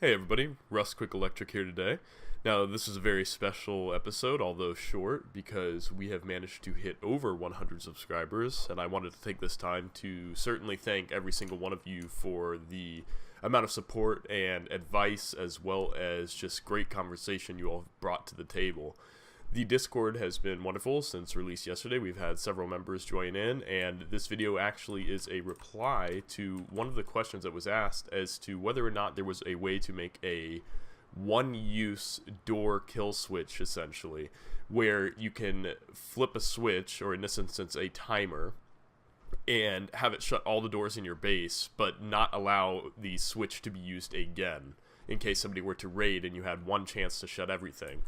Hey everybody, Russ Quick Electric here today. Now this is a very special episode, although short, because we have managed to hit over 100 subscribers, and I wanted to take this time to certainly thank every single one of you for the amount of support and advice, as well as just great conversation you all have brought to the table. The Discord has been wonderful since release yesterday. We've had several members join in, and this video actually is a reply to one of the questions that was asked as to whether or not there was a way to make a one-use door kill switch, essentially, where you can flip a switch, or in this instance a timer, and have it shut all the doors in your base, but not allow the switch to be used again, in case somebody were to raid and you had one chance to shut everything.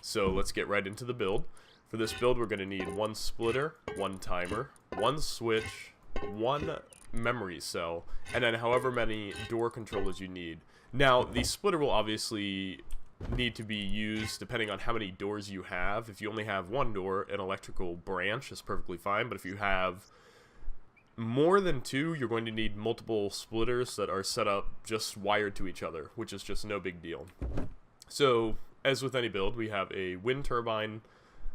So let's get right into the build. For this build, we're going to need one splitter, one timer, one switch, one memory cell, and then however many door controllers you need. Now, the splitter will obviously need to be used depending on how many doors you have. If you only have one door, an electrical branch is perfectly fine, but if you have more than two, you're going to need multiple splitters that are set up just wired to each other, which is just no big deal. So, as with any build, we have a wind turbine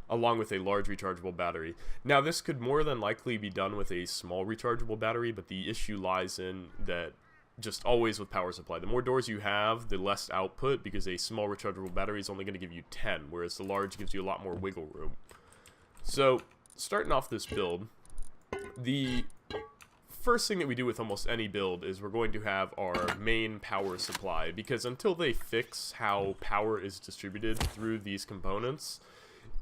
along with a large rechargeable battery. Now, this could more than likely be done with a small rechargeable battery, but the issue lies in that just always with power supply. The more doors you have, the less output, because a small rechargeable battery is only going to give you 10, whereas the large gives you a lot more wiggle room. So, starting off this build, the first thing that we do with almost any build is we're going to have our main power supply, because until they fix how power is distributed through these components,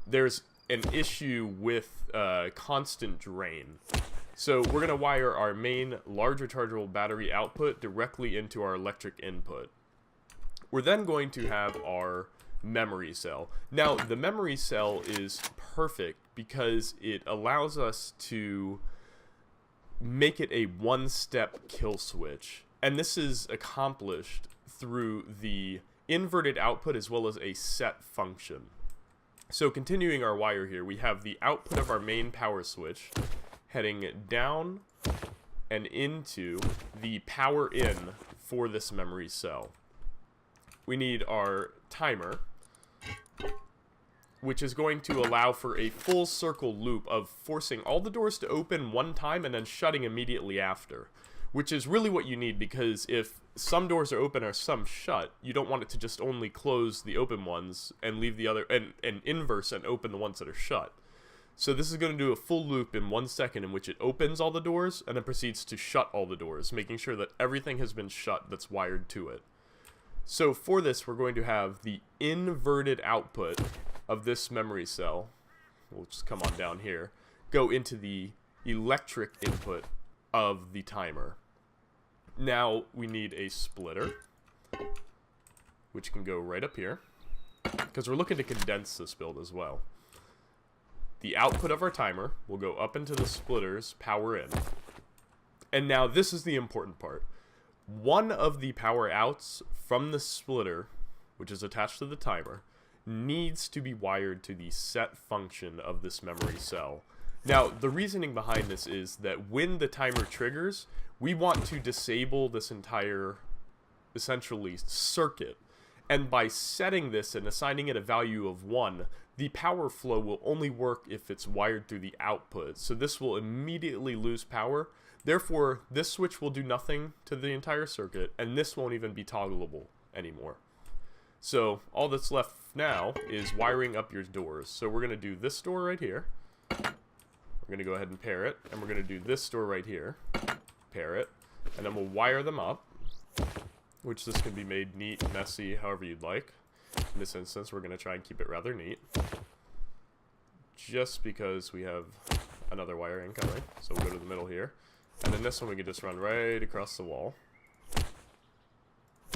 there's an issue with constant drain. So we're going to wire our main large rechargeable battery output directly into our electric input. We're then going to have our memory cell. Now, the memory cell is perfect because it allows us to make it a one-step kill switch, and this is accomplished through the inverted output as well as a set function. So continuing our wire here, we have the output of our main power switch heading down and into the power in for this memory cell. We need our timer, which is going to allow for a full circle loop of forcing all the doors to open one time and then shutting immediately after, which is really what you need, because if some doors are open or some shut, you don't want it to just only close the open ones and leave the other, and inverse and open the ones that are shut. So this is going to do a full loop in 1 second in which it opens all the doors and then proceeds to shut all the doors, making sure that everything has been shut that's wired to it. So for this, we're going to have the inverted output of this memory cell, we'll just come on down here, go into the electric input of the timer. Now we need a splitter, which can go right up here, because we're looking to condense this build as well. The output of our timer will go up into the splitter's power in. And now this is the important part. One of the power outs from the splitter, which is attached to the timer, needs to be wired to the set function of this memory cell. Now, the reasoning behind this is that when the timer triggers, we want to disable this entire, essentially, circuit. And by setting this and assigning it a value of 1, the power flow will only work if it's wired through the output. So this will immediately lose power. Therefore, this switch will do nothing to the entire circuit, and this won't even be toggleable anymore. So all that's left now is wiring up your doors. So we're going to do this door right here. We're going to go ahead and pair it, and we're going to do this door right here, pair it, and then we'll wire them up, which this can be made neat, messy, however you'd like. In this instance, we're going to try and keep it rather neat, just because we have another wire incoming. So we'll go to the middle here, and then this one we can just run right across the wall.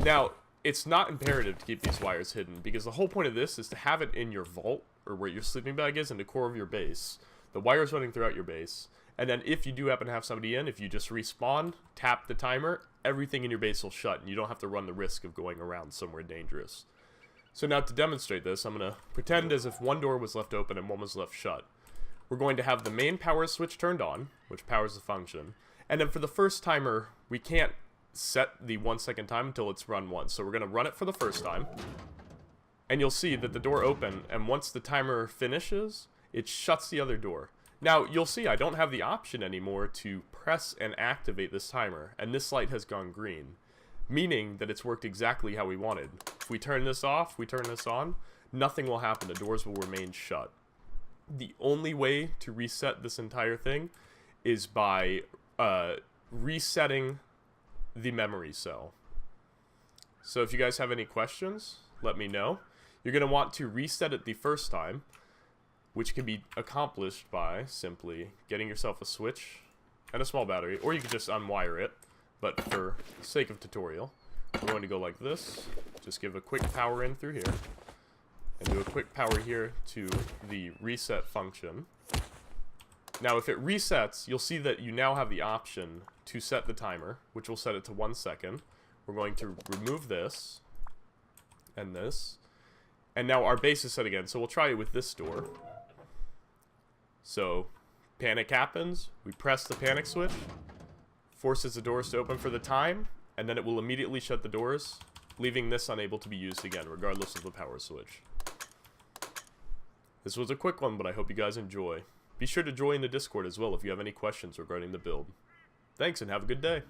Now, it's not imperative to keep these wires hidden, because the whole point of this is to have it in your vault, or where your sleeping bag is, in the core of your base. The wires running throughout your base. And then if you do happen to have somebody in, if you just respawn, tap the timer, everything in your base will shut, and you don't have to run the risk of going around somewhere dangerous. So now to demonstrate this, I'm going to pretend as if one door was left open and one was left shut. We're going to have the main power switch turned on, which powers the function. And then for the first timer, we can't set the 1 second time until it's run once. So we're going to run it for the first time. And you'll see that the door open, and once the timer finishes, it shuts the other door. Now, you'll see I don't have the option anymore to press and activate this timer, and this light has gone green, meaning that it's worked exactly how we wanted. If we turn this off, we turn this on, nothing will happen. The doors will remain shut. The only way to reset this entire thing is by resetting the memory cell. So if you guys have any questions, let me know. You're going to want to reset it the first time, which can be accomplished by simply getting yourself a switch and a small battery, or you can just unwire it. But for the sake of tutorial, we're going to go like this. Just give a quick power in through here, and do a quick power here to the reset function. Now if it resets, you'll see that you now have the option to set the timer, which will set it to 1 second. We're going to remove this, and this. And now our base is set again, so we'll try it with this door. So, panic happens, we press the panic switch, forces the doors to open for the time, and then it will immediately shut the doors, leaving this unable to be used again, regardless of the power switch. This was a quick one, but I hope you guys enjoy. Be sure to join the Discord as well if you have any questions regarding the build. Thanks, and have a good day.